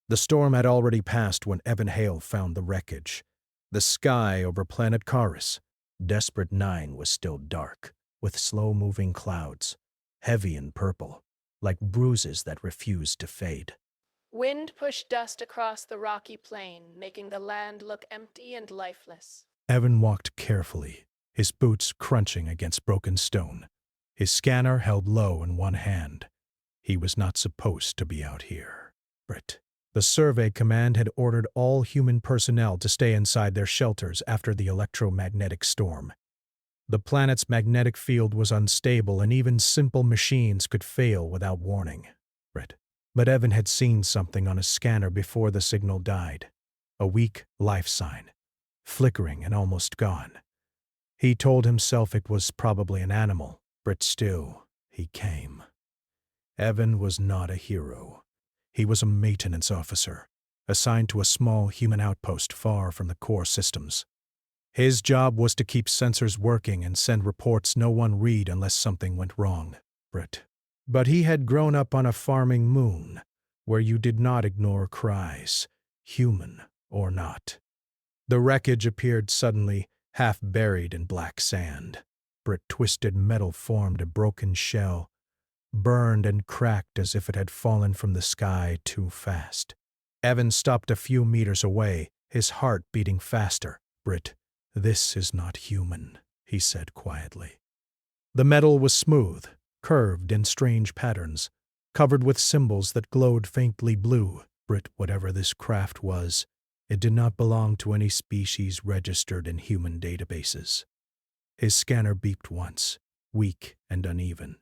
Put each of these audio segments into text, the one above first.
The storm had already passed when Evan Hale found the wreckage. The sky over planet Charis, Desperate Nine, was still dark, with slow-moving clouds, heavy and purple, like bruises that refused to fade. Wind pushed dust across the rocky plain, making the land look empty and lifeless. Evan walked carefully, his boots crunching against broken stone, his scanner held low in one hand. He was not supposed to be out here. Brit. The survey command had ordered all human personnel to stay inside their shelters after the electromagnetic storm. The planet's magnetic field was unstable and even simple machines could fail without warning. But Evan had seen something on a scanner before the signal died. A weak life sign, flickering and almost gone. He told himself it was probably an animal, but still, he came. Evan was not a hero. He was a maintenance officer, assigned to a small human outpost far from the core systems. His job was to keep sensors working and send reports no one read unless something went wrong. But he had grown up on a farming moon, where you did not ignore cries, human or not. The wreckage appeared suddenly, half buried in black sand. Twisted metal formed a broken shell, burned and cracked as if it had fallen from the sky too fast. Evan stopped a few meters away, his heart beating faster. This is not human, he said quietly. The metal was smooth, curved in strange patterns, covered with symbols that glowed faintly blue. Whatever this craft was, it did not belong to any species registered in human databases. His scanner beeped once, weak and uneven.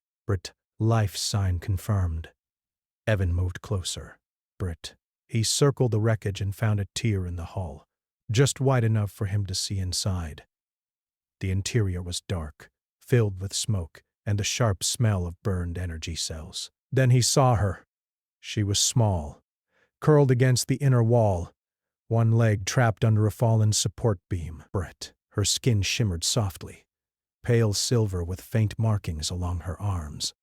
Life sign confirmed. Evan moved closer. He circled the wreckage and found a tier in the hull, just wide enough for him to see inside. The interior was dark, filled with smoke and the sharp smell of burned energy cells. Then he saw her. She was small, curled against the inner wall, one leg trapped under a fallen support beam. Her skin shimmered softly, pale silver with faint markings along her arms.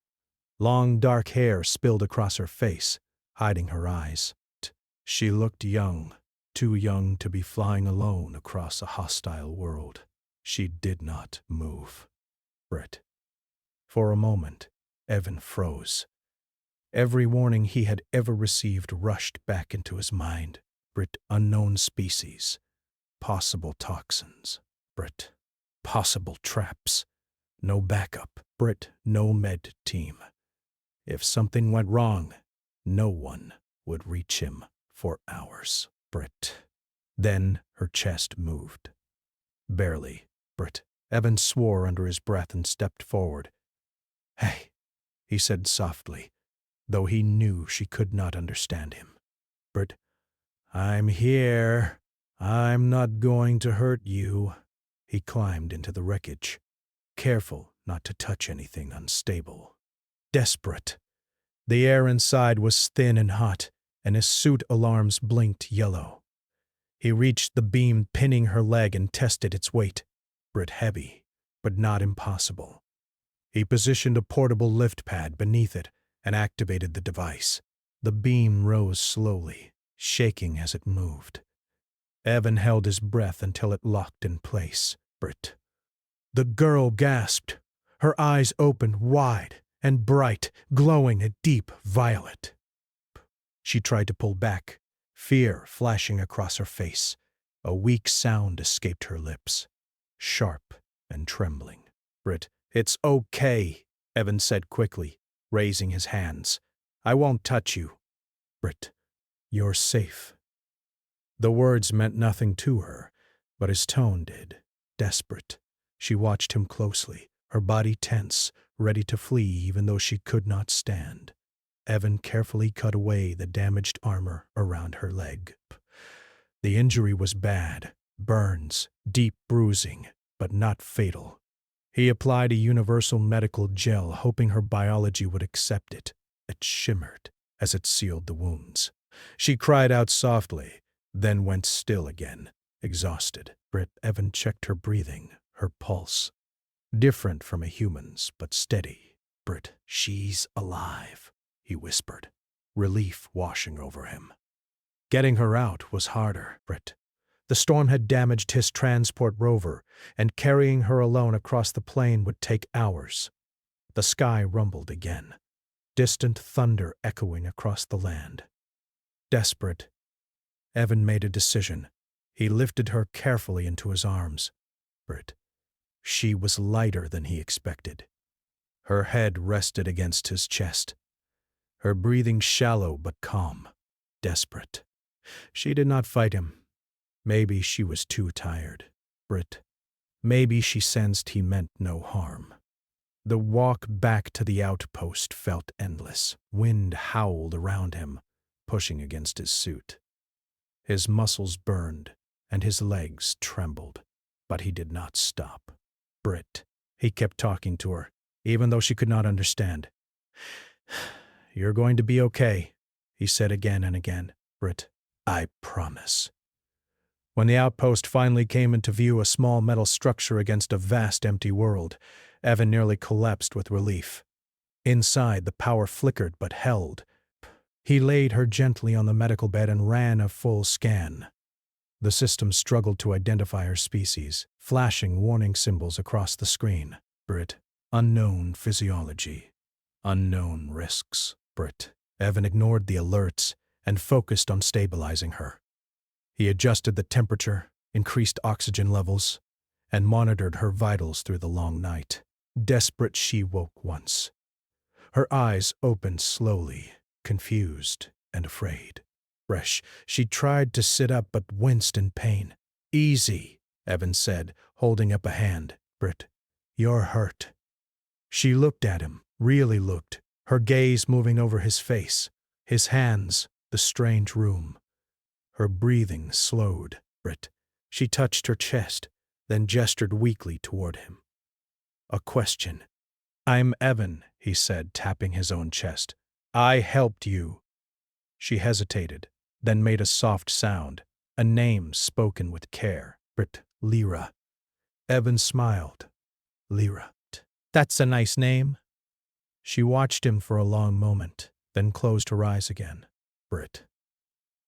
Long dark hair spilled across her face, hiding her eyes. She looked young, too young to be flying alone across a hostile world. She did not move. For a moment, Evan froze. Every warning he had ever received rushed back into his mind. Unknown species, possible toxins, possible traps, no backup, no med team. If something went wrong, no one would reach him for hours. Then her chest moved. Barely. Evan swore under his breath and stepped forward. "Hey," he said softly, though he knew she could not understand him. "I'm here. I'm not going to hurt you." He climbed into the wreckage, careful not to touch anything unstable. Desperate. The air inside was thin and hot, and his suit alarms blinked yellow. He reached the beam pinning her leg and tested its weight. Heavy, but not impossible. He positioned a portable lift pad beneath it and activated the device. The beam rose slowly, shaking as it moved. Evan held his breath until it locked in place. The girl gasped, her eyes opened wide and bright, glowing a deep violet. She tried to pull back, fear flashing across her face. A weak sound escaped her lips, sharp and trembling. "It's okay," Evan said quickly, raising his hands. "I won't touch you." "You're safe." The words meant nothing to her, but his tone did. Desperate. She watched him closely, her body tense, ready to flee even though she could not stand. Evan carefully cut away the damaged armor around her leg. The injury was bad, burns, deep bruising, but not fatal. He applied a universal medical gel, hoping her biology would accept it. It shimmered as it sealed the wounds. She cried out softly, then went still again, exhausted. Evan checked her breathing, her pulse. Different from a human's, but steady. "She's alive," he whispered, relief washing over him. Getting her out was harder, Britt. The storm had damaged his transport rover, and carrying her alone across the plain would take hours. The sky rumbled again, distant thunder echoing across the land. Desperate, Evan made a decision. He lifted her carefully into his arms. Britt. She was lighter than he expected. Her head rested against his chest. Her breathing shallow but calm, desperate. She did not fight him. Maybe she was too tired, Britt. Maybe she sensed he meant no harm. The walk back to the outpost felt endless. Wind howled around him, pushing against his suit. His muscles burned, and his legs trembled, but he did not stop. Britt. He kept talking to her, even though she could not understand. "You're going to be okay," he said again and again. "Britt, I promise." When the outpost finally came into view, a small metal structure against a vast empty world, Evan nearly collapsed with relief. Inside, the power flickered but held. He laid her gently on the medical bed and ran a full scan. The system struggled to identify her species, flashing warning symbols across the screen. Britt, unknown physiology, unknown risks. Britt. Evan ignored the alerts and focused on stabilizing her. He adjusted the temperature, increased oxygen levels, and monitored her vitals through the long night. Desperate, she woke once. Her eyes opened slowly, confused and afraid. Fresh, she tried to sit up but winced in pain. "Easy," Evan said, holding up a hand. "Britt, you're hurt." She looked at him, really looked, her gaze moving over his face, his hands, the strange room. Her breathing slowed. Britt. She touched her chest, then gestured weakly toward him. A question. "I'm Evan," he said, tapping his own chest. "I helped you." She hesitated, then made a soft sound, a name spoken with care. Britt. "Lyra." Evan smiled. "Lyra. That's a nice name." She watched him for a long moment, then closed her eyes again. Britt.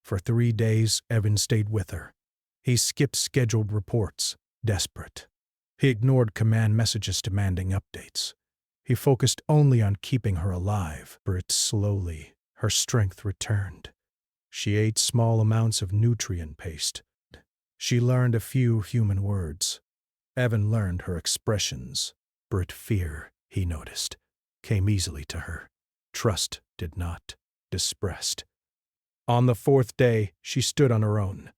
For 3 days, Evan stayed with her. He skipped scheduled reports, desperate. He ignored command messages demanding updates. He focused only on keeping her alive. Britt. Slowly, her strength returned. She ate small amounts of nutrient paste. She learned a few human words. Evan learned her expressions. Britt. Fear, he noticed, came easily to her. Trust did not. Distrust. On the 4th day, she stood on her own.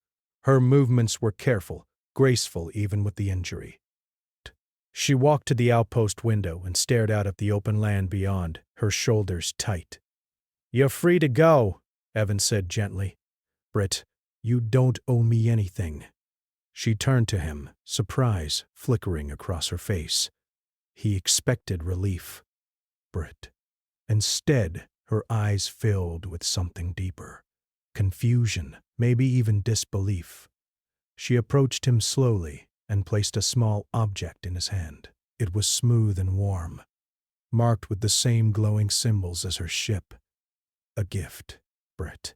Her movements were careful, graceful even with the injury. She walked to the outpost window and stared out at the open land beyond, her shoulders tight. "You're free to go," Evan said gently. "Britt, you don't owe me anything." She turned to him, surprise flickering across her face. He expected relief. Britt. Instead, her eyes filled with something deeper. Confusion, maybe even disbelief. She approached him slowly and placed a small object in his hand. It was smooth and warm, marked with the same glowing symbols as her ship. A gift, Britt.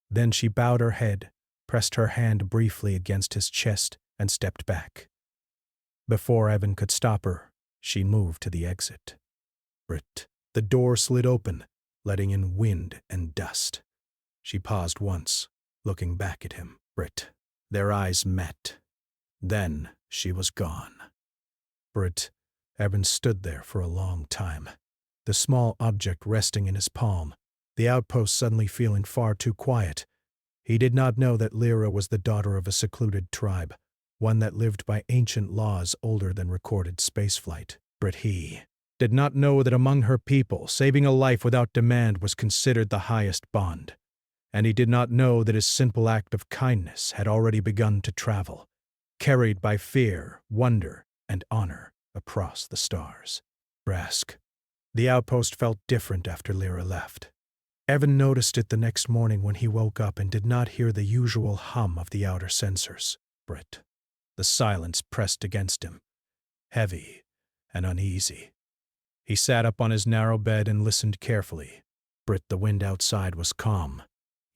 Then she bowed her head, pressed her hand briefly against his chest, and stepped back. Before Evan could stop her, she moved to the exit. Britt. The door slid open, letting in wind and dust. She paused once, looking back at him. Britt. Their eyes met. Then she was gone. Britt. Evan stood there for a long time, the small object resting in his palm, the outpost suddenly feeling far too quiet. He did not know that Lyra was the daughter of a secluded tribe, one that lived by ancient laws older than recorded spaceflight. But he did not know that among her people, saving a life without demand was considered the highest bond. And he did not know that his simple act of kindness had already begun to travel, carried by fear, wonder, and honor across the stars. Brask. The outpost felt different after Lyra left. Evan noticed it the next morning when he woke up and did not hear the usual hum of the outer sensors. Britt. The silence pressed against him, heavy and uneasy. He sat up on his narrow bed and listened carefully. Britt. The wind outside was calm,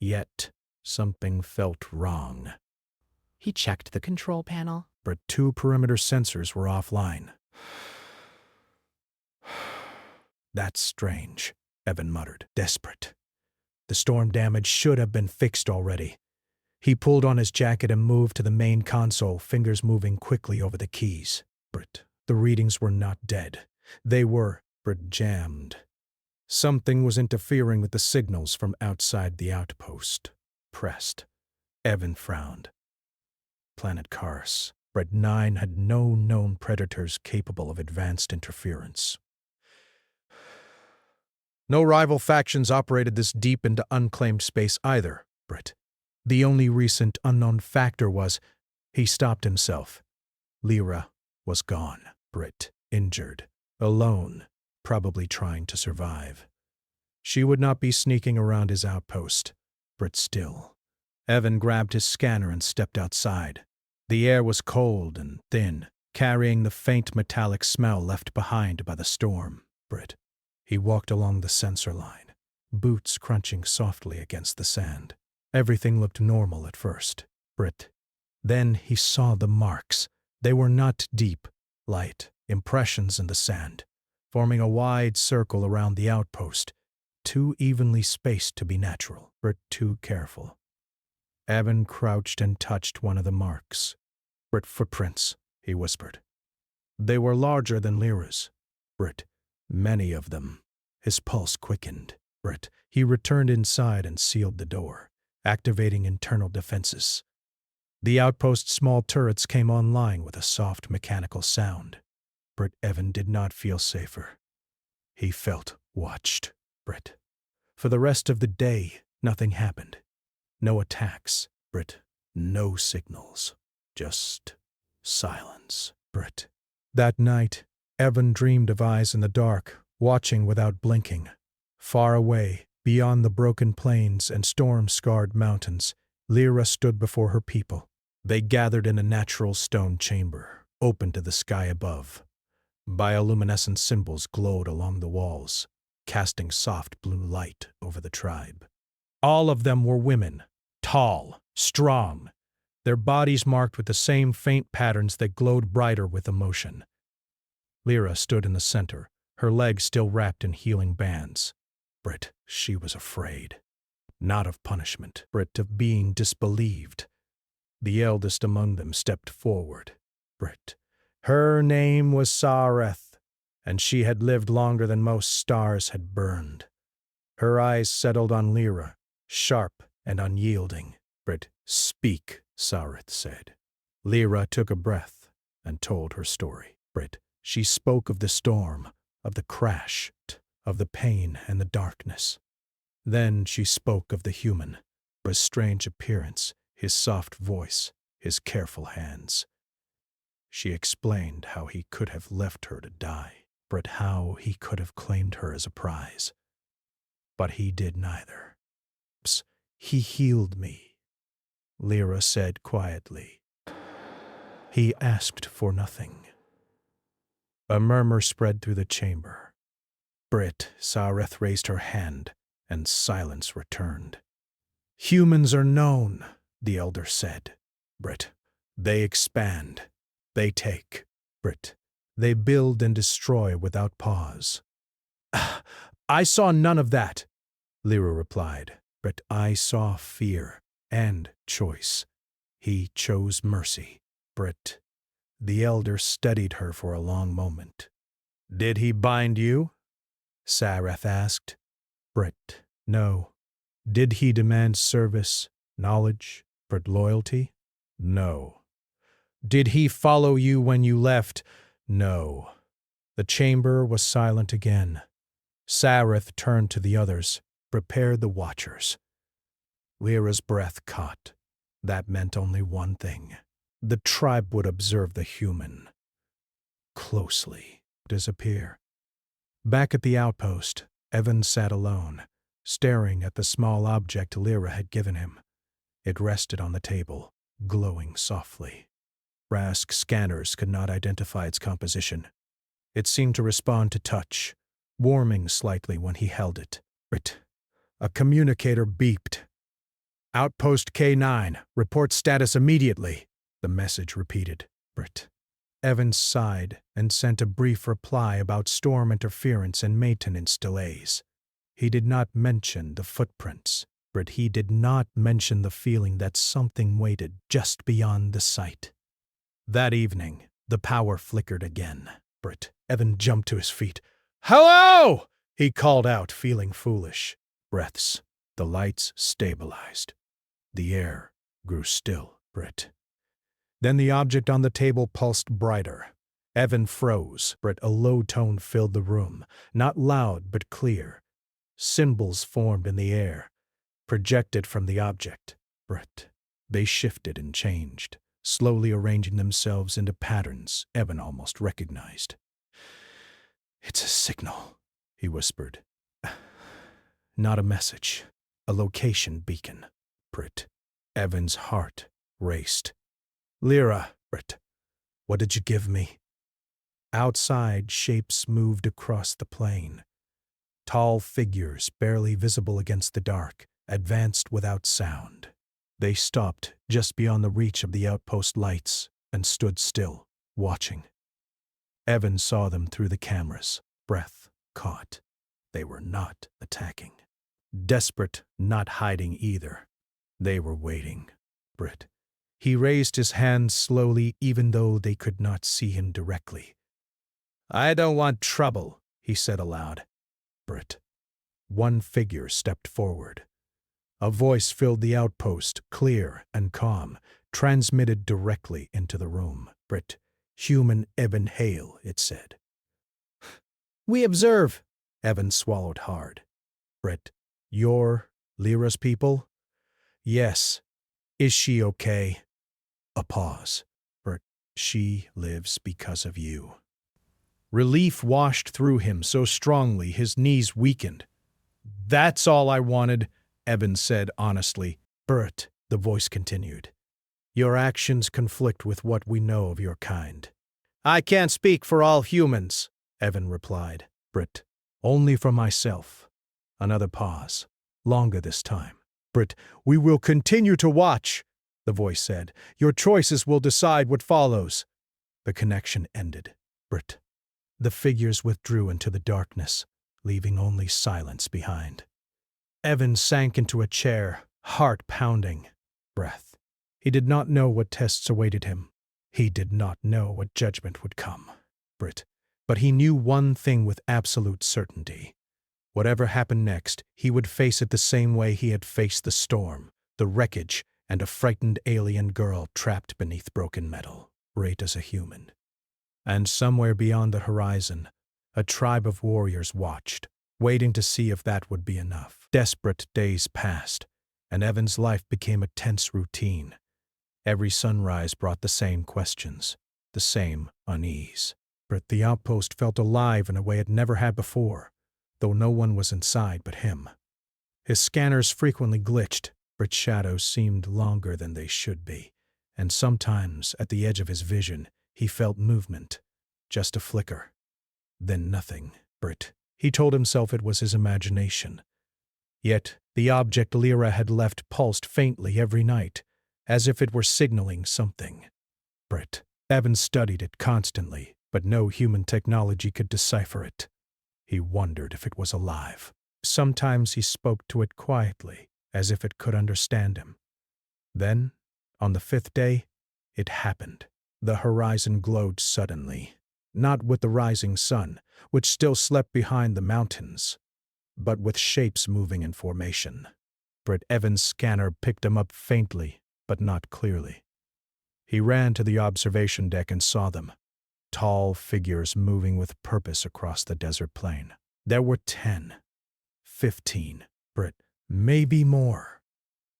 yet Something felt wrong. He checked the control panel. But 2 perimeter sensors were offline. That's strange, Evan muttered, desperate. The storm damage should have been fixed already. He pulled on his jacket and moved to the main console, fingers moving quickly over the keys. But the readings were not dead. They were jammed. Something was interfering with the signals from outside the outpost. Pressed. Evan frowned. Planet Kars. Brit 9 had no known predators capable of advanced interference. No rival factions operated this deep into unclaimed space either, Brit. The only recent unknown factor was, he stopped himself. Lyra was gone, Brit, injured, alone, probably trying to survive. She would not be sneaking around his outpost, Brit still. Evan grabbed his scanner and stepped outside. The air was cold and thin, carrying the faint metallic smell left behind by the storm. Brit. He walked along the sensor line, boots crunching softly against the sand. Everything looked normal at first, Brit. Then he saw the marks. They were not deep, light impressions in the sand, forming a wide circle around the outpost, too evenly spaced to be natural, Brit too careful. Evan crouched and touched one of the marks. Brit, footprints, he whispered. They were larger than Lyra's. Brit, many of them. His pulse quickened. Brit, he returned inside and sealed the door, activating internal defenses. The outpost's small turrets came online with a soft mechanical sound. Brit Evan did not feel safer. He felt watched, Brit. For the rest of the day, nothing happened. No attacks, Brit. No signals. Just silence, Brit. That night, Evan dreamed of eyes in the dark, watching without blinking. Far away, beyond the broken plains and storm-scarred mountains, Lyra stood before her people. They gathered in a natural stone chamber, open to the sky above. Bioluminescent symbols glowed along the walls, casting soft blue light over the tribe. All of them were women, tall, strong, their bodies marked with the same faint patterns that glowed brighter with emotion. Lyra stood in the center, her legs still wrapped in healing bands. Brit, she was afraid. Not of punishment, Brit, of being disbelieved. The eldest among them stepped forward. Brit. Her name was Sareth, and she had lived longer than most stars had burned. Her eyes settled on Lyra, sharp and unyielding. Brit, speak, Sareth said. Lyra took a breath and told her story. Brit, she spoke of the storm, of the crash, of the pain and the darkness. Then she spoke of the human, his strange appearance, his soft voice, his careful hands. She explained how he could have left her to die, but how he could have claimed her as a prize. But he did neither. He healed me, Lyra said quietly. He asked for nothing. A murmur spread through the chamber. Brit, Sareth raised her hand, and silence returned. Humans are known, the elder said. Brit, they expand. They take. Brit, they build and destroy without pause. I saw none of that, Lyra replied. Brit, I saw fear and choice. He chose mercy. Brit, the elder studied her for a long moment. Did he bind you? Sareth asked. Brit, no. Did he demand service, knowledge, Brit, loyalty? No. Did he follow you when you left? No. The chamber was silent again. Sareth turned to the others. Prepare the watchers. Lyra's breath caught. That meant only one thing. The tribe would observe the human. Closely. Disappear. Back at the outpost, Evan sat alone, staring at the small object Lyra had given him. It rested on the table, glowing softly. Rask scanners could not identify its composition. It seemed to respond to touch, warming slightly when he held it. A communicator beeped. Outpost K9, report status immediately, the message repeated. Britt. Evans sighed and sent a brief reply about storm interference and maintenance delays. He did not mention the footprints, but he did not mention the feeling that something waited just beyond the sight. That evening, the power flickered again. Britt. Evan jumped to his feet. "Hello!" he called out, feeling foolish. Breaths. The lights stabilized. The air grew still. Britt. Then the object on the table pulsed brighter. Evan froze, but a low tone filled the room, not loud but clear. Symbols formed in the air, projected from the object. Britt. They shifted and changed, slowly arranging themselves into patterns Evan almost recognized. "It's a signal," he whispered. "Not a message. A location beacon." Britt. Evan's heart raced. "Lyra." Britt. "What did you give me?" Outside, shapes moved across the plain. Tall figures, barely visible against the dark, advanced without sound. They stopped just beyond the reach of the outpost lights and stood still, watching. Evan saw them through the cameras, breath caught. They were not attacking. Desperate, not hiding either. They were waiting. Britt. He raised his hands slowly, even though they could not see him directly. "I don't want trouble," he said aloud. Britt. One figure stepped forward. A voice filled the outpost, clear and calm, transmitted directly into the room. Britt. "Human Evan Hale," it said. "We observe." Evan swallowed hard. Britt. "You're Lyra's people?" "Yes. Is she okay?" A pause. Britt. "She lives because of you." Relief washed through him so strongly his knees weakened. "That's all I wanted," Evan said honestly. "Britt," the voice continued, "your actions conflict with what we know of your kind." "I can't speak for all humans," Evan replied. Britt. "Only for myself." Another pause. Longer this time. Britt. "We will continue to watch," the voice said. "Your choices will decide what follows." The connection ended. Britt. The figures withdrew into the darkness, leaving only silence behind. Evan sank into a chair, heart pounding. Breath. He did not know what tests awaited him. He did not know what judgment would come. Britt. But he knew one thing with absolute certainty. Whatever happened next, he would face it the same way he had faced the storm, the wreckage, and a frightened alien girl trapped beneath broken metal, great as a human. And somewhere beyond the horizon, a tribe of warriors watched, waiting to see if that would be enough. Desperate days passed, and Evan's life became a tense routine. Every sunrise brought the same questions, the same unease. But the outpost felt alive in a way it never had before, though no one was inside but him. His scanners frequently glitched, but shadows seemed longer than they should be, and sometimes, at the edge of his vision, he felt movement, just a flicker. Then nothing. Britt. He told himself it was his imagination. Yet the object Lyra had left pulsed faintly every night, as if it were signaling something. Britt. Evan studied it constantly, but no human technology could decipher it. He wondered if it was alive. Sometimes he spoke to it quietly, as if it could understand him. Then, on the 5th day, it happened. The horizon glowed suddenly, not with the rising sun, which still slept behind the mountains, but with shapes moving in formation. Britt. Evan's scanner picked them up faintly, but not clearly. He ran to the observation deck and saw them, tall figures moving with purpose across the desert plain. There were 10, 15, Britt. Maybe more.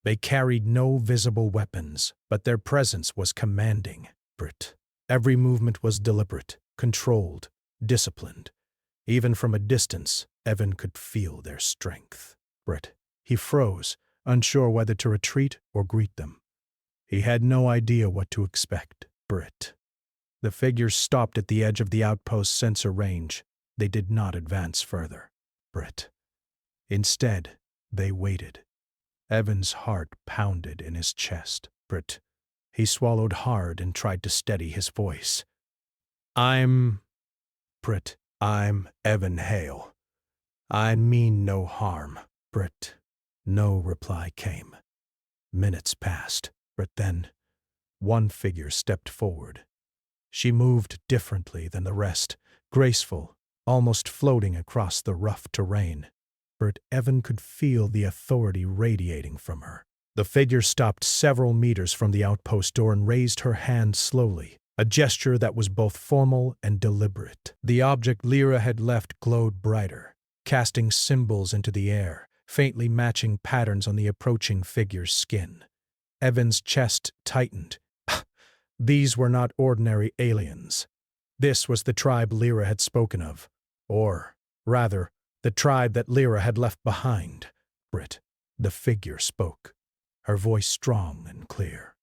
They carried no visible weapons, but their presence was commanding. Britt. Every movement was deliberate, controlled, disciplined. Even from a distance, Evan could feel their strength. Britt. He froze, unsure whether to retreat or greet them. He had no idea what to expect. Britt. The figures stopped at the edge of the outpost's sensor range. They did not advance further. Britt. Instead, they waited. Evan's heart pounded in his chest. Britt. He swallowed hard and tried to steady his voice. I'm Evan Hale. I mean no harm, Britt. No reply came. Minutes passed, but then one figure stepped forward. She moved differently than the rest, graceful, almost floating across the rough terrain. But Evan could feel the authority radiating from her. The figure stopped several meters from the outpost door and raised her hand slowly, a gesture that was both formal and deliberate. The object Lyra had left glowed brighter, casting symbols into the air, faintly matching patterns on the approaching figure's skin. Evan's chest tightened. These were not ordinary aliens. This was the tribe Lyra had spoken of. Or, rather, the tribe that Lyra had left behind. Britt. The figure spoke, her voice strong and clear.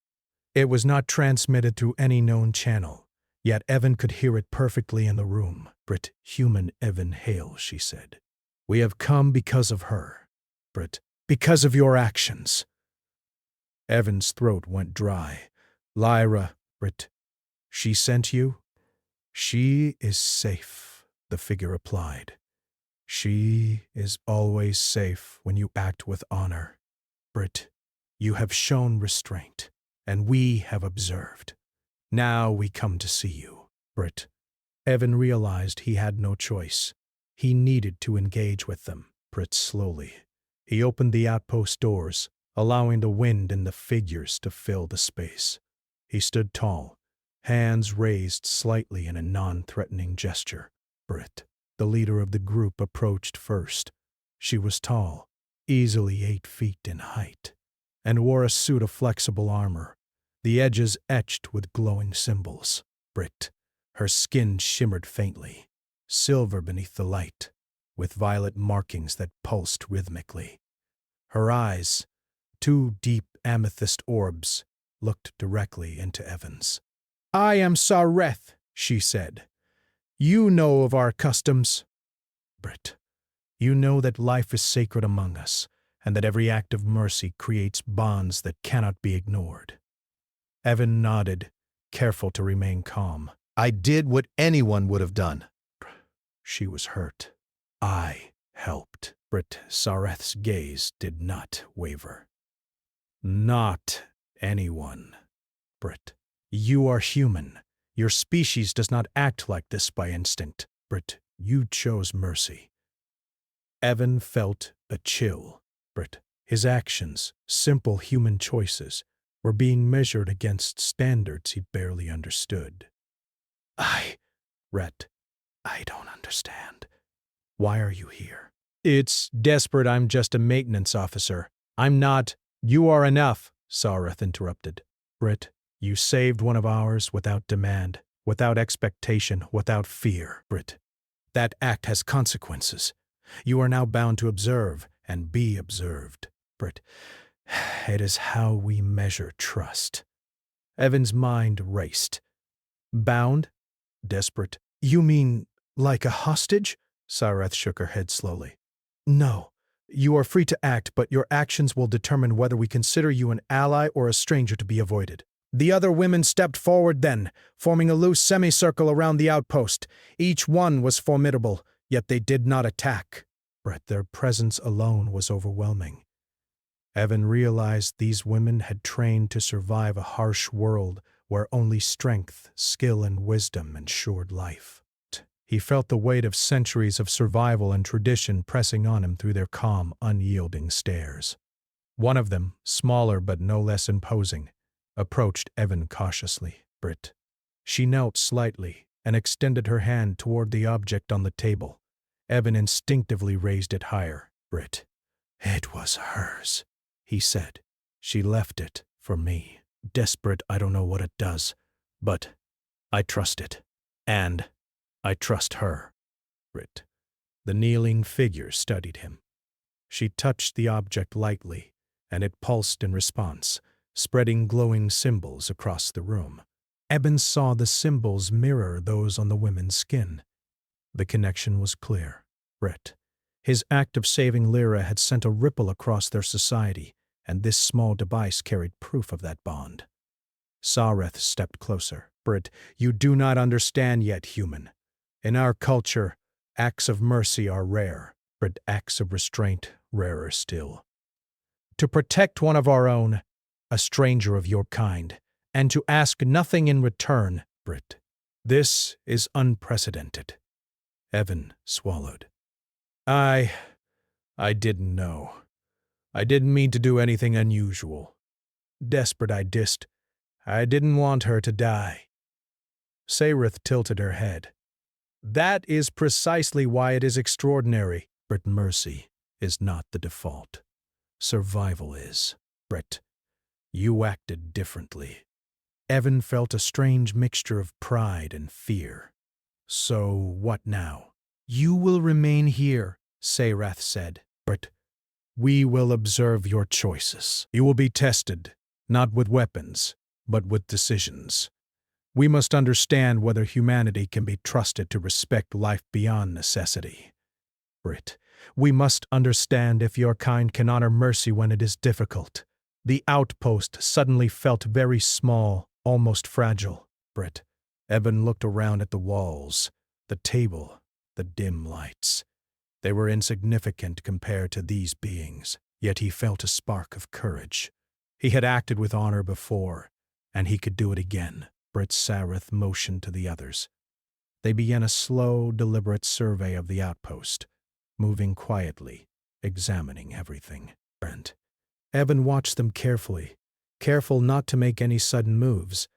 It was not transmitted through any known channel, yet Evan could hear it perfectly in the room. Britt, human Evan Hale, she said. We have come because of her. Britt, because of your actions. Evan's throat went dry. Lyra, Britt, she sent you? She is safe, the figure replied. She is always safe when you act with honor. Britt, you have shown restraint, and we have observed. Now we come to see you. Britt. Evan realized he had no choice. He needed to engage with them. Britt slowly. He opened the outpost doors, allowing the wind and the figures to fill the space. He stood tall, hands raised slightly in a non-threatening gesture. Britt, the leader of the group, approached first. She was tall, easily 8 feet in height, and wore a suit of flexible armor, the edges etched with glowing symbols. Britt, her skin shimmered faintly, silver beneath the light, with violet markings that pulsed rhythmically. Her eyes, 2 deep amethyst orbs, looked directly into Evan's. I am Sareth, she said. You know of our customs. Britt, you know that life is sacred among us, and that every act of mercy creates bonds that cannot be ignored. Evan nodded, careful to remain calm. I did what anyone would have done. She was hurt. I helped. Britt, Sareth's gaze did not waver. Not anyone. Britt, you are human. Your species does not act like this by instinct. Britt, you chose mercy. Evan felt a chill. Britt, his actions, simple human choices, were being measured against standards he barely understood. Rhett, I don't understand. Why are you here? It's desperate. I'm just a maintenance officer. I'm not. You are enough, Sareth interrupted. Britt, you saved one of ours without demand, without expectation, without fear. Britt, that act has consequences. You are now bound to observe and be observed. Britt, it is how we measure trust. Evan's mind raced. Bound? Desperate. You mean like a hostage? Sareth shook her head slowly. No. You are free to act, but your actions will determine whether we consider you an ally or a stranger to be avoided. The other women stepped forward then, forming a loose semicircle around the outpost. Each one was formidable, yet they did not attack. But their presence alone was overwhelming. Evan realized these women had trained to survive a harsh world where only strength, skill, and wisdom ensured life. He felt the weight of centuries of survival and tradition pressing on him through their calm, unyielding stares. One of them, smaller but no less imposing, approached Evan cautiously. Britt. She knelt slightly and extended her hand toward the object on the table. Evan instinctively raised it higher. Britt. It was hers, he said. She left it for me. Desperate, I don't know what it does, but I trust it. And I trust her. Britt. The kneeling figure studied him. She touched the object lightly, and it pulsed in response, spreading glowing symbols across the room. Evan saw the symbols mirror those on the women's skin. The connection was clear. Britt. His act of saving Lyra had sent a ripple across their society, and this small device carried proof of that bond. Sareth stepped closer. Brit, you do not understand yet, human. In our culture, acts of mercy are rare, but acts of restraint rarer still. To protect one of our own, a stranger of your kind, and to ask nothing in return, Brit. This is unprecedented. Evan swallowed. I didn't know. I didn't mean to do anything unusual. Desperate I didn't want her to die. Sareth tilted her head. That is precisely why it is extraordinary, but mercy is not the default. Survival is. Brett, you acted differently. Evan felt a strange mixture of pride and fear. So what now? You will remain here, Sareth said. Brett, we will observe your choices. You will be tested, not with weapons, but with decisions. We must understand whether humanity can be trusted to respect life beyond necessity. Brit, we must understand if your kind can honor mercy when it is difficult. The outpost suddenly felt very small, almost fragile. Brit, Evan looked around at the walls, the table, the dim lights. They were insignificant compared to these beings, yet he felt a spark of courage. He had acted with honor before, and he could do it again. Brit Sareth motioned to the others. They began a slow, deliberate survey of the outpost, moving quietly, examining everything. And Evan watched them carefully, careful not to make any sudden moves.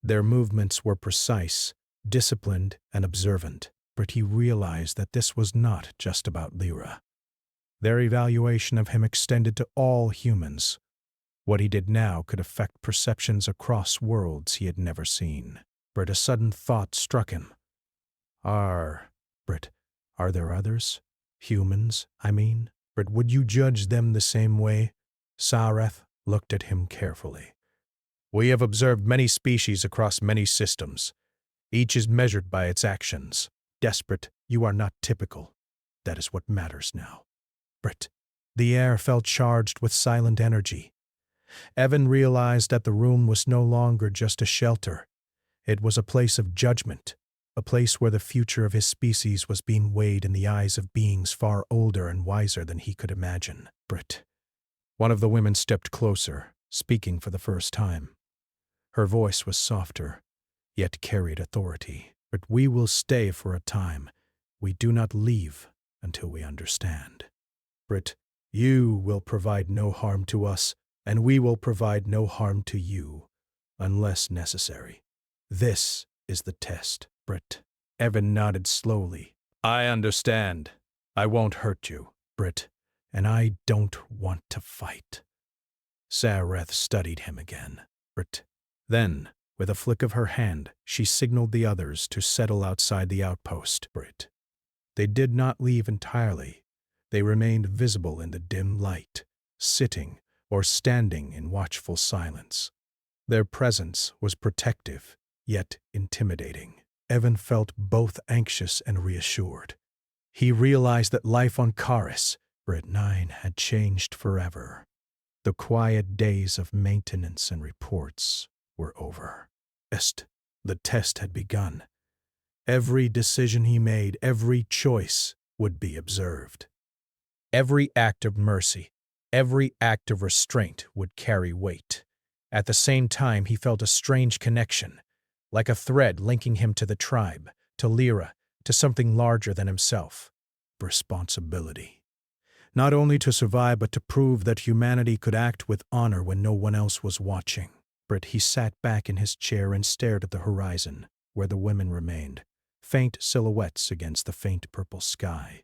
Their movements were precise, disciplined, and observant, but he realized that this was not just about Lyra. Their evaluation of him extended to all humans. What he did now could affect perceptions across worlds he had never seen. But a sudden thought struck him. Are there others? Humans, I mean? But would you judge them the same way? Sareth looked at him carefully. We have observed many species across many systems. Each is measured by its actions. Desperate, you are not typical. That is what matters now. Brit, the air felt charged with silent energy. Evan realized that the room was no longer just a shelter. It was a place of judgment, a place where the future of his species was being weighed in the eyes of beings far older and wiser than he could imagine. Brit. One of the women stepped closer, speaking for the first time. Her voice was softer, yet carried authority. But we will stay for a time. We do not leave until we understand. Brit, you will provide no harm to us, and we will provide no harm to you, unless necessary. This is the test, Brit. Evan nodded slowly. I understand. I won't hurt you, Brit, and I don't want to fight. Sareth studied him again. Brit. Then, with a flick of her hand, she signaled the others to settle outside the outpost. Brit. They did not leave entirely. They remained visible in the dim light, sitting or standing in watchful silence. Their presence was protective, yet intimidating. Evan felt both anxious and reassured. He realized that life on Karis, Brit 9, had changed forever. The quiet days of maintenance and reports were over. The test had begun. Every decision he made, every choice, would be observed. Every act of mercy, every act of restraint would carry weight. At the same time, he felt a strange connection, like a thread linking him to the tribe, to Lyra, to something larger than himself. Responsibility. Not only to survive, but to prove that humanity could act with honor when no one else was watching. But he sat back in his chair and stared at the horizon, where the women remained, faint silhouettes against the faint purple sky.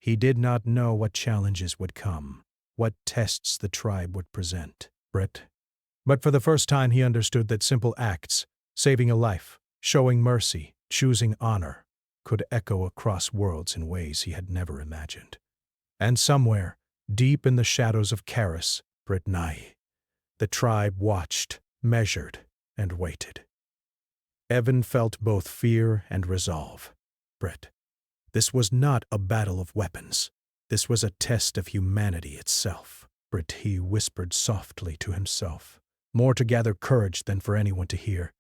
He did not know what challenges would come, what tests the tribe would present. But for the first time he understood that simple acts, saving a life, showing mercy, choosing honor, could echo across worlds in ways he had never imagined. And somewhere, deep in the shadows of Karis, the tribe watched, measured, and waited. Evan felt both fear and resolve. This was not a battle of weapons. This was a test of humanity itself. Brit, he whispered softly to himself, more to gather courage than for anyone to hear.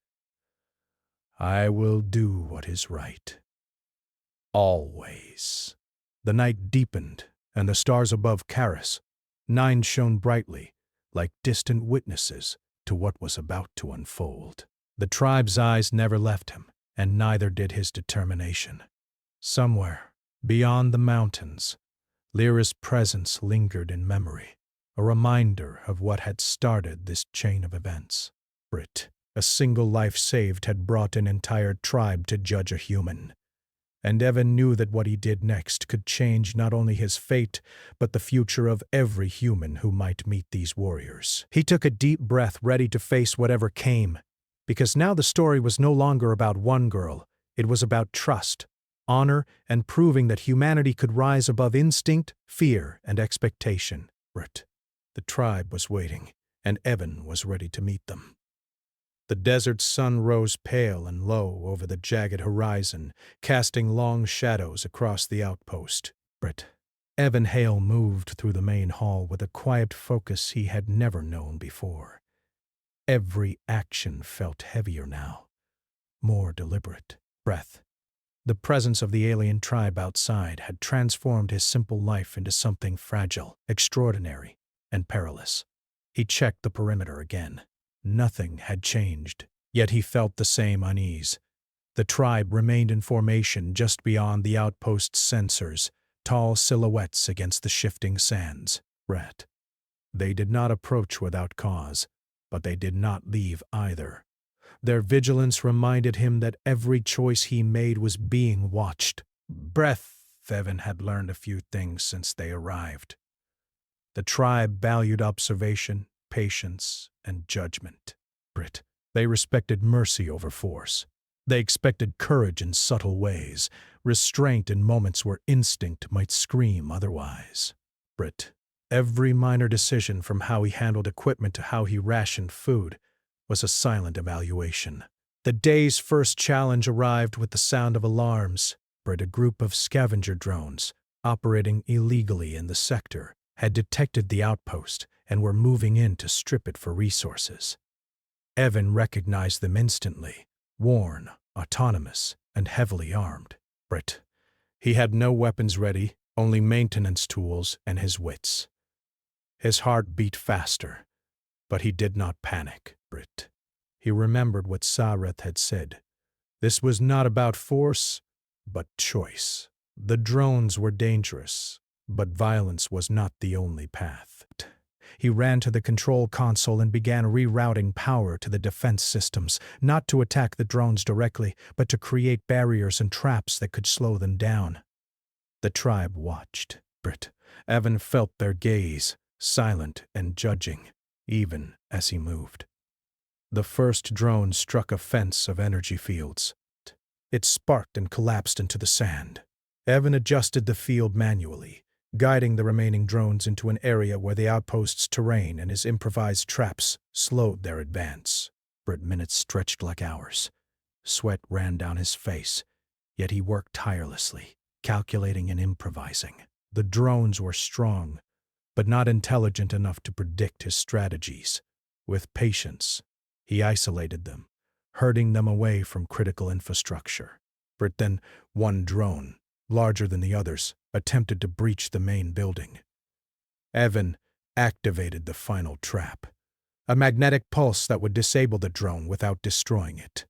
I will do what is right. Always. The night deepened, and the stars above Karis, 9 shone brightly, like distant witnesses to what was about to unfold. The tribe's eyes never left him, and neither did his determination. Somewhere, beyond the mountains, Lyra's presence lingered in memory, a reminder of what had started this chain of events. Brit, a single life saved, had brought an entire tribe to judge a human. And Evan knew that what he did next could change not only his fate, but the future of every human who might meet these warriors. He took a deep breath, ready to face whatever came, because now the story was no longer about one girl. It was about trust, honor, and proving that humanity could rise above instinct, fear, and expectation. The tribe was waiting, and Evan was ready to meet them. The desert sun rose pale and low over the jagged horizon, casting long shadows across the outpost. Evan Hale moved through the main hall with a quiet focus he had never known before. Every action felt heavier now, more deliberate. The presence of the alien tribe outside had transformed his simple life into something fragile, extraordinary, and perilous. He checked the perimeter again. Nothing had changed, yet he felt the same unease. The tribe remained in formation just beyond the outpost's sensors, tall silhouettes against the shifting sands. They did not approach without cause, but they did not leave either. Their vigilance reminded him that every choice he made was being watched. Evan had learned a few things since they arrived. The tribe valued observation, patience, and judgment. They respected mercy over force. They expected courage in subtle ways, restraint in moments where instinct might scream otherwise. Every minor decision, from how he handled equipment to how he rationed food, was a silent evaluation. The day's first challenge arrived with the sound of alarms. A group of scavenger drones, operating illegally in the sector, had detected the outpost and were moving in to strip it for resources. Evan recognized them instantly, worn, autonomous, and heavily armed. He had no weapons ready, only maintenance tools and his wits. His heart beat faster, but he did not panic. He remembered what Sareth had said. This was not about force, but choice. The drones were dangerous, but violence was not the only path. He ran to the control console and began rerouting power to the defense systems, not to attack the drones directly, but to create barriers and traps that could slow them down. The tribe watched. Evan felt their gaze, silent and judging, even as he moved. The first drone struck a fence of energy fields. It sparked and collapsed into the sand. Evan adjusted the field manually, guiding the remaining drones into an area where the outpost's terrain and his improvised traps slowed their advance. Minutes stretched like hours. Sweat ran down his face, yet he worked tirelessly, calculating and improvising. The drones were strong, but not intelligent enough to predict his strategies. With patience, he isolated them, herding them away from critical infrastructure. Then one drone, larger than the others, attempted to breach the main building. Evan activated the final trap, a magnetic pulse that would disable the drone without destroying it.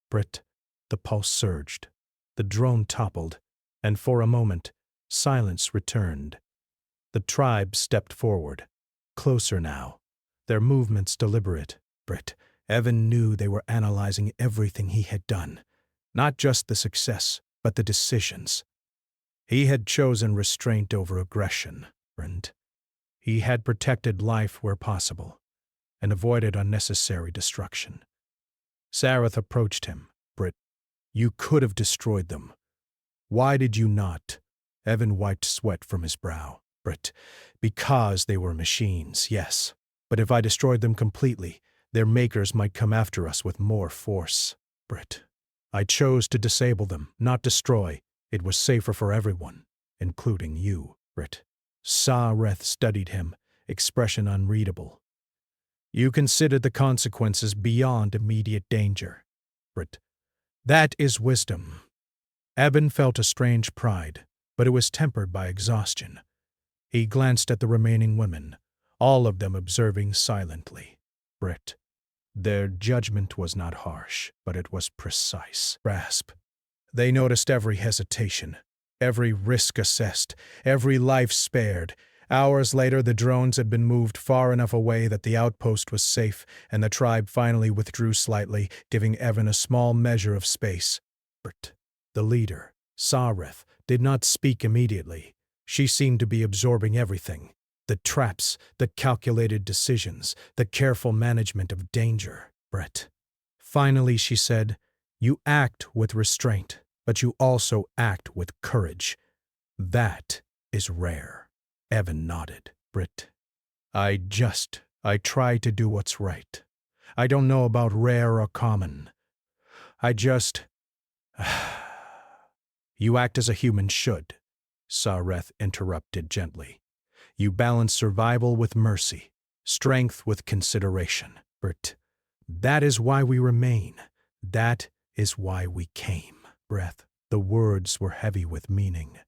The pulse surged. The drone toppled, and for a moment, silence returned. The tribe stepped forward, closer now, their movements deliberate. Evan knew they were analyzing everything he had done, not just the success, but the decisions. He had chosen restraint over aggression, and he had protected life where possible, and avoided unnecessary destruction. Sareth approached him. You could have destroyed them. Why did you not? Evan wiped sweat from his brow. Because they were machines, yes. But if I destroyed them completely, their makers might come after us with more force. I chose to disable them, not destroy. It was safer for everyone, including you. Sareth studied him, expression unreadable. You consider the consequences beyond immediate danger. Brit. That is wisdom. Evan felt a strange pride, but it was tempered by exhaustion. He glanced at the remaining women, all of them observing silently. Brit. Their judgment was not harsh, but it was precise. Grasp. They noticed every hesitation, every risk assessed, every life spared. Hours later, the drones had been moved far enough away that the outpost was safe, and the tribe finally withdrew slightly, giving Evan a small measure of space. Brit. The leader, Sareth, did not speak immediately. She seemed to be absorbing everything. The traps, the calculated decisions, the careful management of danger. Brit. Finally, she said, "You act with restraint, but you also act with courage. That is rare." Evan nodded. Brit. I try to do what's right. I don't know about rare or common. I just... You act as a human should, Sareth interrupted gently. You balance survival with mercy, strength with consideration. Brit. That is why we remain. That is why we came. Breath. The words were heavy with meaning.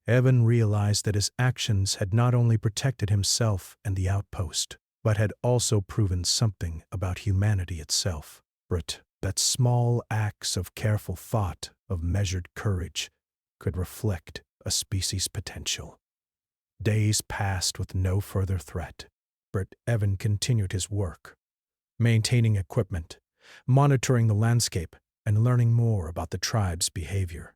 Evan realized that his actions had not only protected himself and the outpost, but had also proven something about humanity itself. Brit. That small acts of careful thought, of measured courage, could reflect a species' potential. Days passed with no further threat, but Evan continued his work, maintaining equipment, monitoring the landscape, and learning more about the tribe's behavior.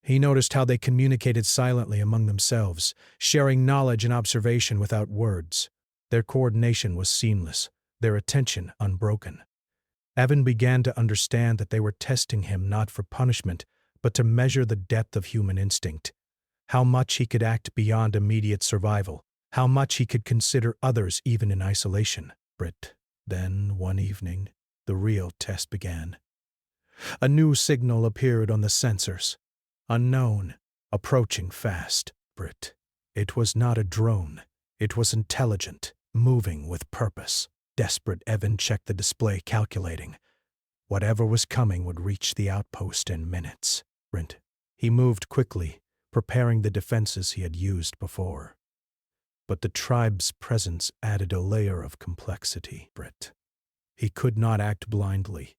He noticed how they communicated silently among themselves, sharing knowledge and observation without words. Their coordination was seamless, their attention unbroken. Evan began to understand that they were testing him not for punishment, but to measure the depth of human instinct, how much he could act beyond immediate survival, how much he could consider others even in isolation. Brit. Then, one evening, the real test began. A new signal appeared on the sensors. Unknown, approaching fast. Brit. It was not a drone. It was intelligent, moving with purpose. Desperate, Evan checked the display, calculating. Whatever was coming would reach the outpost in minutes. Brit. He moved quickly, preparing the defenses he had used before. But the tribe's presence added a layer of complexity. Brit. He could not act blindly.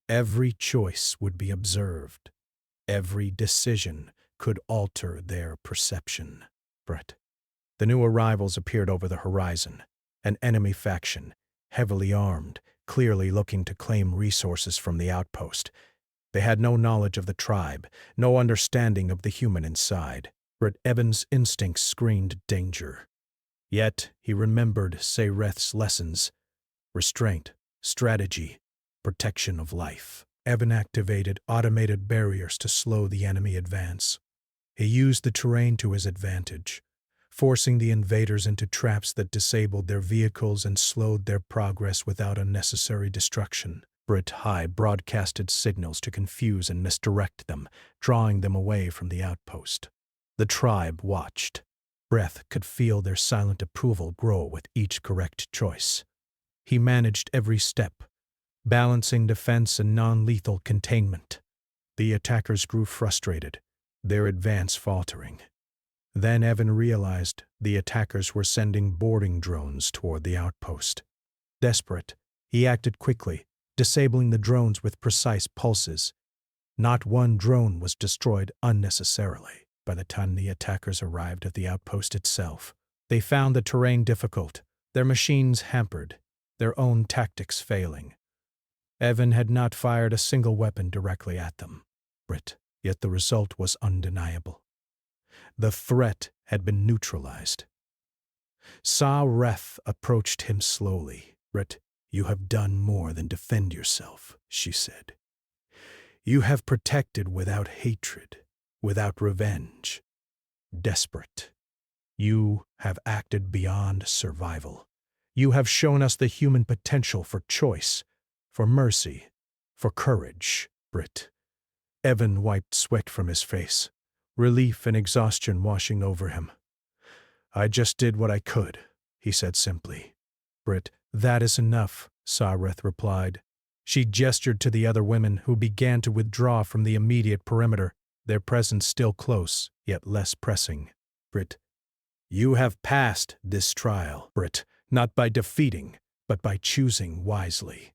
Every choice would be observed. Every decision could alter their perception. Brit. The new arrivals appeared over the horizon, an enemy faction, heavily armed, clearly looking to claim resources from the outpost. They had no knowledge of the tribe, no understanding of the human inside. But Evan's instincts screamed danger. Yet he remembered Sareth's lessons: restraint, strategy, protection of life. Evan activated automated barriers to slow the enemy advance. He used the terrain to his advantage, forcing the invaders into traps that disabled their vehicles and slowed their progress without unnecessary destruction. Brit High broadcasted signals to confuse and misdirect them, drawing them away from the outpost. The tribe watched. Breath could feel their silent approval grow with each correct choice. He managed every step, balancing defense and non-lethal containment. The attackers grew frustrated, their advance faltering. Then Evan realized the attackers were sending boarding drones toward the outpost. Desperate, he acted quickly, disabling the drones with precise pulses. Not one drone was destroyed unnecessarily. By the time the attackers arrived at the outpost itself, they found the terrain difficult, their machines hampered, their own tactics failing. Evan had not fired a single weapon directly at them. Yet the result was undeniable. The threat had been neutralized. Sareth approached him slowly. You have done more than defend yourself, she said. You have protected without hatred, without revenge. Desperate. You have acted beyond survival. You have shown us the human potential for choice, for mercy, for courage. Evan wiped sweat from his face, relief and exhaustion washing over him. I just did what I could. he said simply. Brit, that is enough, Sareth replied. She gestured to the other women, who began to withdraw from the immediate perimeter, their presence still close, yet less pressing. Brit, you have passed this trial, Brit, not by defeating, but by choosing wisely.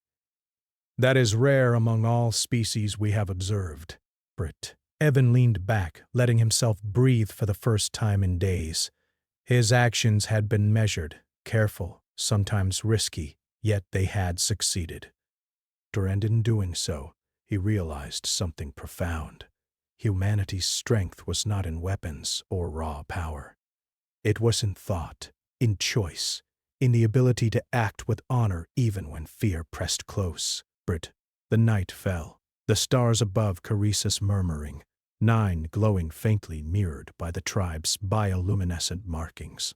That is rare among all species we have observed, Brit. Evan leaned back, letting himself breathe for the first time in days. His actions had been measured, careful, sometimes risky, yet they had succeeded. And in doing so, he realized something profound. Humanity's strength was not in weapons or raw power. It was in thought, in choice, in the ability to act with honor even when fear pressed close. Brit, the night fell, the stars above Carissa's murmuring, 9 glowing faintly mirrored by the tribe's bioluminescent markings.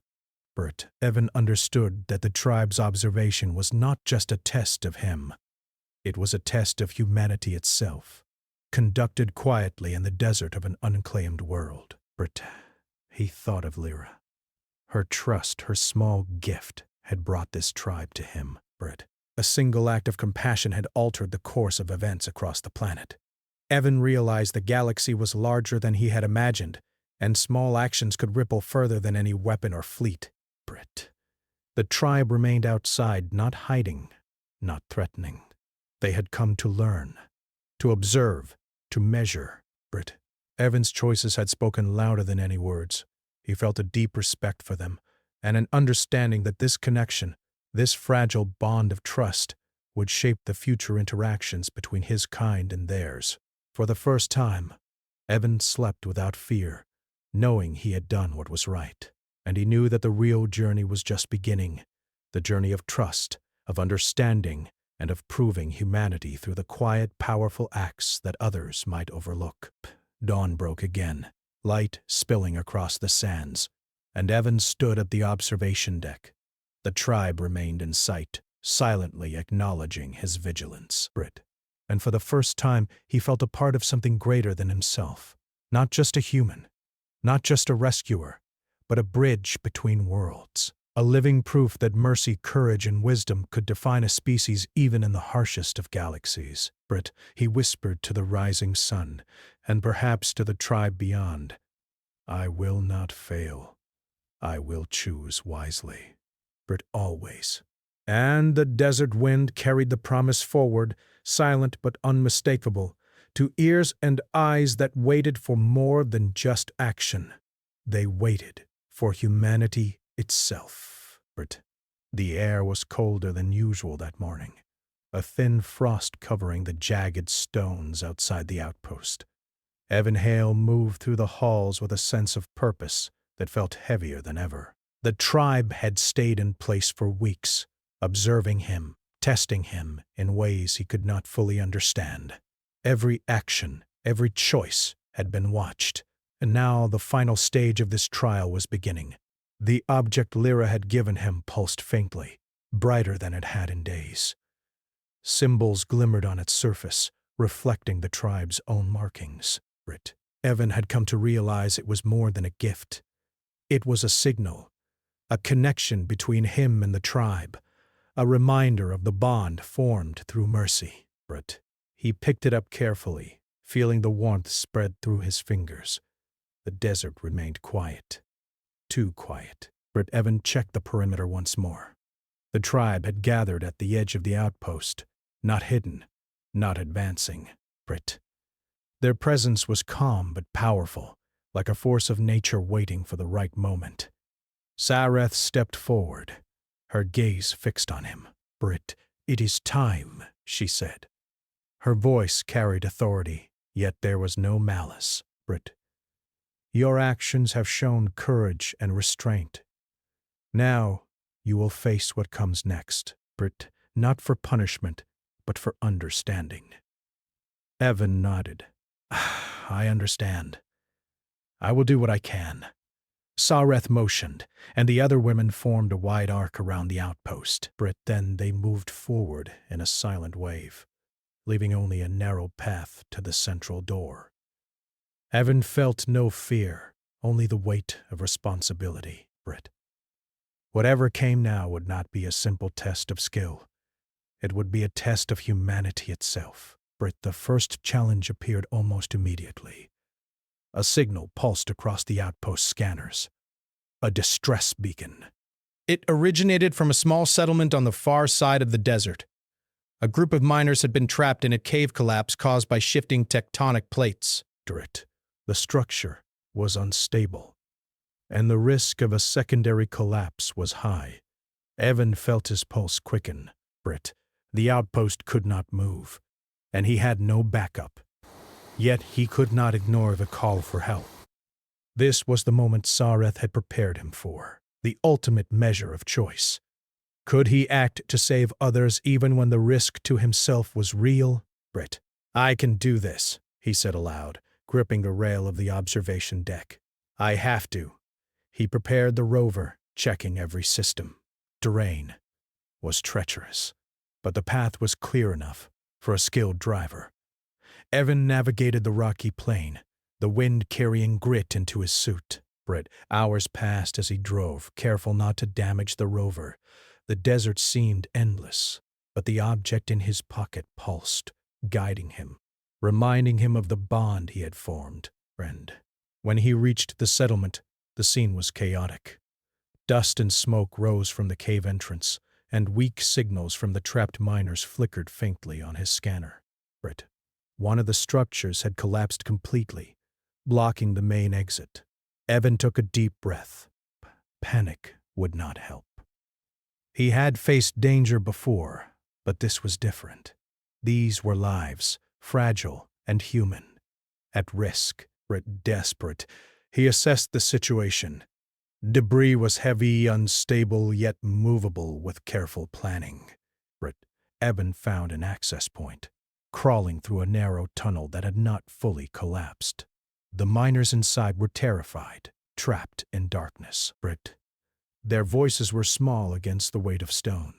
Brit, Evan understood that the tribe's observation was not just a test of him. It was a test of humanity itself, conducted quietly in the desert of an unclaimed world. Brit, he thought of Lyra. Her trust, her small gift, had brought this tribe to him. Brit, a single act of compassion had altered the course of events across the planet. Evan realized the galaxy was larger than he had imagined, and small actions could ripple further than any weapon or fleet. Brit. The tribe remained outside, not hiding, not threatening. They had come to learn, to observe, to measure. Brit. Evan's choices had spoken louder than any words. He felt a deep respect for them, and an understanding that this connection, this fragile bond of trust, would shape the future interactions between his kind and theirs. For the first time, Evan slept without fear, knowing he had done what was right. And he knew that the real journey was just beginning, the journey of trust, of understanding, and of proving humanity through the quiet, powerful acts that others might overlook. Dawn broke again, light spilling across the sands, and Evan stood at the observation deck. The tribe remained in sight, silently acknowledging his vigilance. Brit. And for the first time, he felt a part of something greater than himself. Not just a human, not just a rescuer, but a bridge between worlds. A living proof that mercy, courage, and wisdom could define a species even in the harshest of galaxies. Brit, he whispered to the rising sun, and perhaps to the tribe beyond, I will not fail. I will choose wisely. Brit, always. And the desert wind carried the promise forward, silent but unmistakable, to ears and eyes that waited for more than just action. They waited for humanity itself. Brit. The air was colder than usual that morning, a thin frost covering the jagged stones outside the outpost. Evan Hale moved through the halls with a sense of purpose that felt heavier than ever. The tribe had stayed in place for weeks, observing him, testing him in ways he could not fully understand. Every action, every choice had been watched, and now the final stage of this trial was beginning. The object Lyra had given him pulsed faintly, brighter than it had in days. Symbols glimmered on its surface, reflecting the tribe's own markings. Brit. Evan had come to realize it was more than a gift. It was a signal, a connection between him and the tribe, a reminder of the bond formed through mercy. Brit. He picked it up carefully, feeling the warmth spread through his fingers. The desert remained quiet. Too quiet. Brit. Evan checked the perimeter once more. The tribe had gathered at the edge of the outpost, not hidden, not advancing. Brit. Their presence was calm but powerful, like a force of nature waiting for the right moment. Sareth stepped forward, her gaze fixed on him. Brit, it is time, she said. Her voice carried authority, yet there was no malice. Brit, your actions have shown courage and restraint. Now you will face what comes next. Brit, not for punishment, but for understanding. Evan nodded. I understand. I will do what I can. Sareth motioned, and the other women formed a wide arc around the outpost. Then they moved forward in a silent wave, leaving only a narrow path to the central door. Evan felt no fear, only the weight of responsibility. Whatever came now would not be a simple test of skill. It would be a test of humanity itself. Brit, the first challenge appeared almost immediately. A signal pulsed across the outpost scanners. A distress beacon. It originated from a small settlement on the far side of the desert. A group of miners had been trapped in a cave collapse caused by shifting tectonic plates. The structure was unstable, and the risk of a secondary collapse was high. Evan felt his pulse quicken. The outpost could not move, and he had no backup. Yet he could not ignore the call for help. This was the moment Sareth had prepared him for, the ultimate measure of choice. Could he act to save others even when the risk to himself was real? I can do this, he said aloud, gripping the rail of the observation deck. I have to. He prepared the rover, checking every system. Terrain was treacherous, but the path was clear enough for a skilled driver. Evan navigated the rocky plain, the wind carrying grit into his suit. Hours passed as he drove, careful not to damage the rover. The desert seemed endless, but the object in his pocket pulsed, guiding him, reminding him of the bond he had formed. When he reached the settlement, the scene was chaotic. Dust and smoke rose from the cave entrance, and weak signals from the trapped miners flickered faintly on his scanner. One of the structures had collapsed completely, blocking the main exit. Evan took a deep breath. Panic would not help. He had faced danger before, but this was different. These were lives, fragile and human. At risk, desperate, he assessed the situation. Debris was heavy, unstable, yet movable with careful planning. Evan found an access point, crawling through a narrow tunnel that had not fully collapsed. The miners inside were terrified, trapped in darkness. Their voices were small against the weight of stone.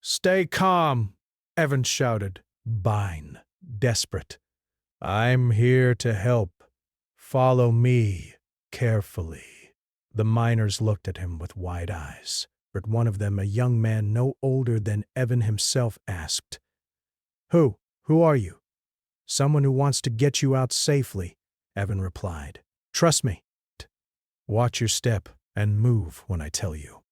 "Stay calm," Evan shouted, Bine, desperate. "I'm here to help. Follow me carefully." The miners looked at him with wide eyes. One of them, a young man no older than Evan himself, asked, Who are you?" "Someone who wants to get you out safely," Evan replied. "Trust me. Watch your step and move when I tell you."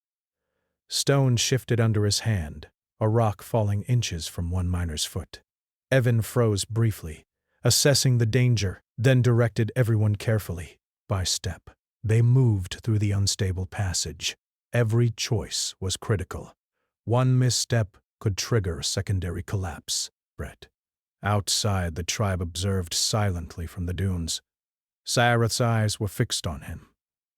Stone shifted under his hand, a rock falling inches from one miner's foot. Evan froze briefly, assessing the danger, then directed everyone carefully. By step, they moved through the unstable passage. Every choice was critical. One misstep could trigger a secondary collapse. Outside, the tribe observed silently from the dunes. Sareth's eyes were fixed on him,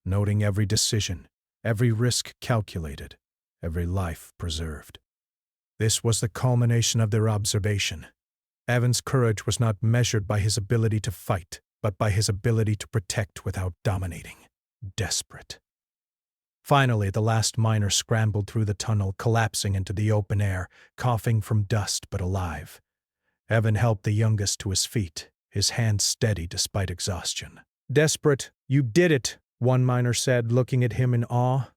noting every decision, every risk calculated, every life preserved. This was the culmination of their observation. Evan's courage was not measured by his ability to fight, but by his ability to protect without dominating. Desperate. Finally, the last miner scrambled through the tunnel, collapsing into the open air, coughing from dust but alive. Evan helped the youngest to his feet, his hands steady despite exhaustion. "Desperate, you did it," one miner said, looking at him in awe.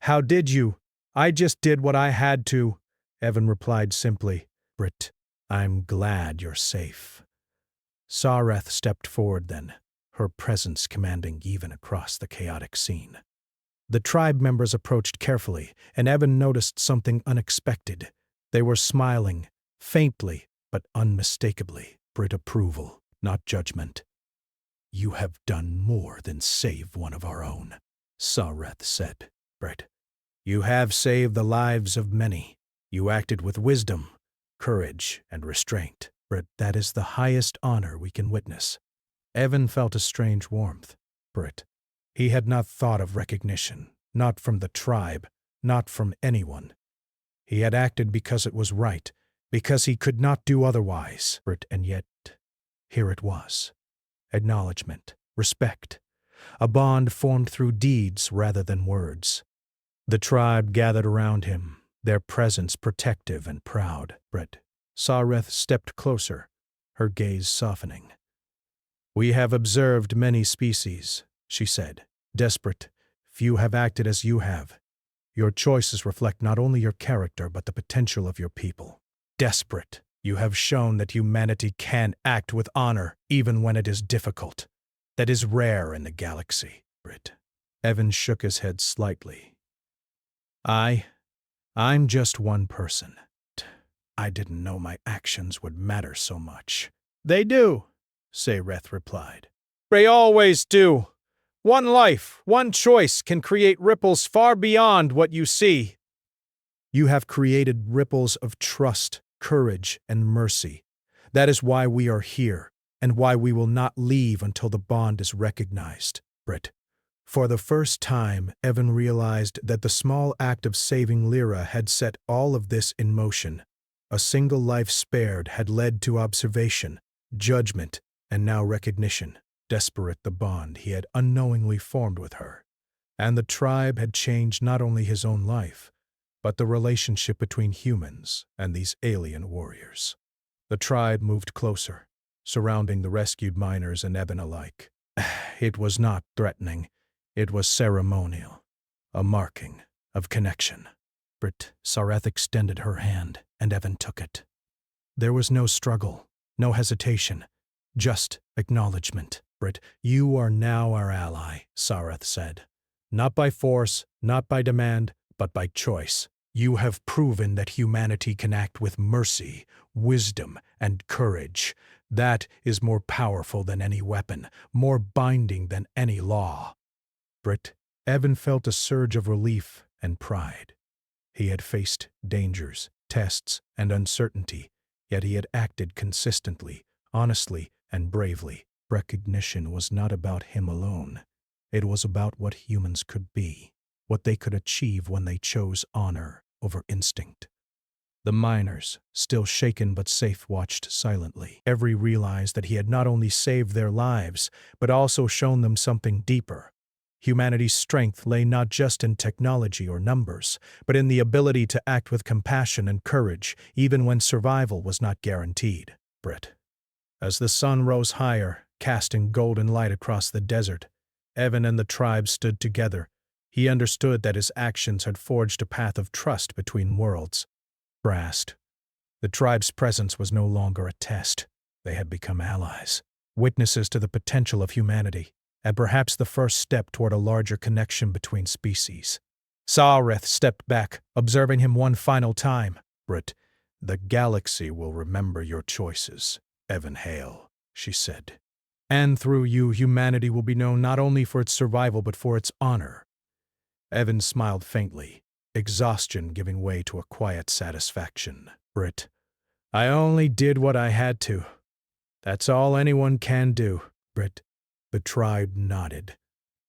"How did you?" "I just did what I had to," Evan replied simply. "I'm glad you're safe." Sareth stepped forward then, her presence commanding even across the chaotic scene. The tribe members approached carefully, and Evan noticed something unexpected. They were smiling, faintly but unmistakably. Approval, not judgment. "You have done more than save one of our own," Sareth said. "You have saved the lives of many. You acted with wisdom, courage, and restraint. That is the highest honor we can witness." Evan felt a strange warmth. He had not thought of recognition, not from the tribe, not from anyone. He had acted because it was right, because he could not do otherwise. And yet, here it was. Acknowledgement, respect, a bond formed through deeds rather than words. The tribe gathered around him, their presence protective and proud. Sareth stepped closer, her gaze softening. "We have observed many species," she said. "Desperate, few have acted as you have. Your choices reflect not only your character but the potential of your people. Desperate, you have shown that humanity can act with honor even when it is difficult. That is rare in the galaxy, Brit. Evan shook his head slightly. I'm just one person. I didn't know my actions would matter so much. They do, Sayreth replied. They always do. One life, one choice can create ripples far beyond what you see. You have created ripples of trust, courage, and mercy. That is why we are here, and why we will not leave until the bond is recognized, Brit. For the first time, Evan realized that the small act of saving Lyra had set all of this in motion. A single life spared had led to observation, judgment, and now recognition. Desperate the bond he had unknowingly formed with her. And the tribe had changed not only his own life, but the relationship between humans and these alien warriors. The tribe moved closer, surrounding the rescued miners and Evan alike. It was not threatening. It was ceremonial, a marking of connection. Sareth extended her hand, and Evan took it. There was no struggle, no hesitation, just acknowledgement. Brit, you are now our ally, Sareth said. Not by force, not by demand, but by choice. You have proven that humanity can act with mercy, wisdom, and courage. That is more powerful than any weapon, more binding than any law. Brit, Evan felt a surge of relief and pride. He had faced dangers, tests, and uncertainty, yet he had acted consistently, honestly, and bravely. Recognition was not about him alone. It was about what humans could be, what they could achieve when they chose honor over instinct. The miners, still shaken but safe, watched silently. Every realized that he had not only saved their lives, but also shown them something deeper. Humanity's strength lay not just in technology or numbers, but in the ability to act with compassion and courage, even when survival was not guaranteed. Brit. As the sun rose higher, casting golden light across the desert, Evan and the tribe stood together. He understood that his actions had forged a path of trust between worlds. Grasped. The tribe's presence was no longer a test. They had become allies, witnesses to the potential of humanity, and perhaps the first step toward a larger connection between species. Sareth stepped back, observing him one final time. Brit, the galaxy will remember your choices, Evan Hale, she said. And through you, humanity will be known not only for its survival but for its honor. Evan smiled faintly, exhaustion giving way to a quiet satisfaction. Brit, I only did what I had to. That's all anyone can do, Brit. The tribe nodded,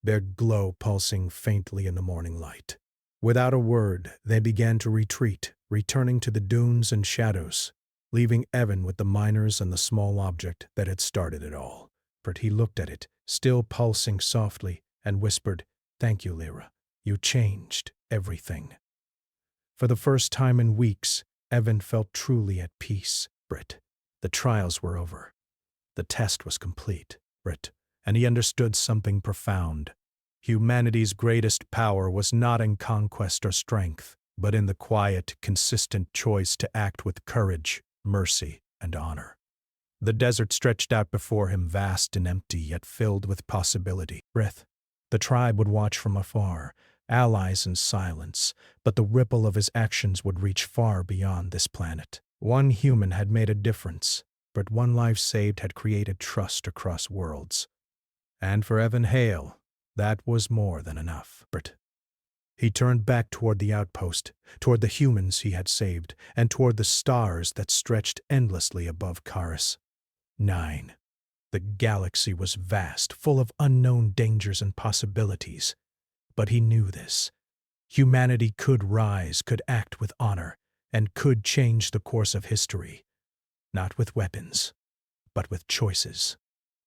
their glow pulsing faintly in the morning light. Without a word, they began to retreat, returning to the dunes and shadows, leaving Evan with the miners and the small object that had started it all. But he looked at it, still pulsing softly, and whispered, "Thank you, Lyra. You changed everything." For the first time in weeks, Evan felt truly at peace. Brit. The trials were over. The test was complete, Brit. And he understood something profound. Humanity's greatest power was not in conquest or strength, but in the quiet, consistent choice to act with courage, mercy, and honor. The desert stretched out before him, vast and empty, yet filled with possibility. The tribe would watch from afar, allies in silence, but the ripple of his actions would reach far beyond this planet. One human had made a difference, but one life saved had created trust across worlds. And for Evan Hale, that was more than enough. He turned back toward the outpost, toward the humans he had saved, and toward the stars that stretched endlessly above Karis. 9. The galaxy was vast, full of unknown dangers and possibilities. But he knew this. Humanity could rise, could act with honor, and could change the course of history. Not with weapons, but with choices.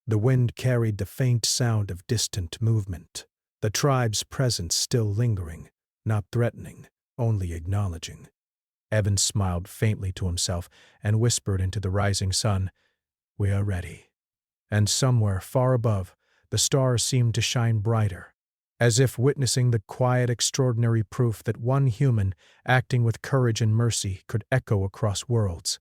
The wind carried the faint sound of distant movement, the tribe's presence still lingering, not threatening, only acknowledging. Evan smiled faintly to himself and whispered into the rising sun, "We are ready." And somewhere far above, the stars seemed to shine brighter, as if witnessing the quiet, extraordinary proof that one human, acting with courage and mercy, could echo across worlds.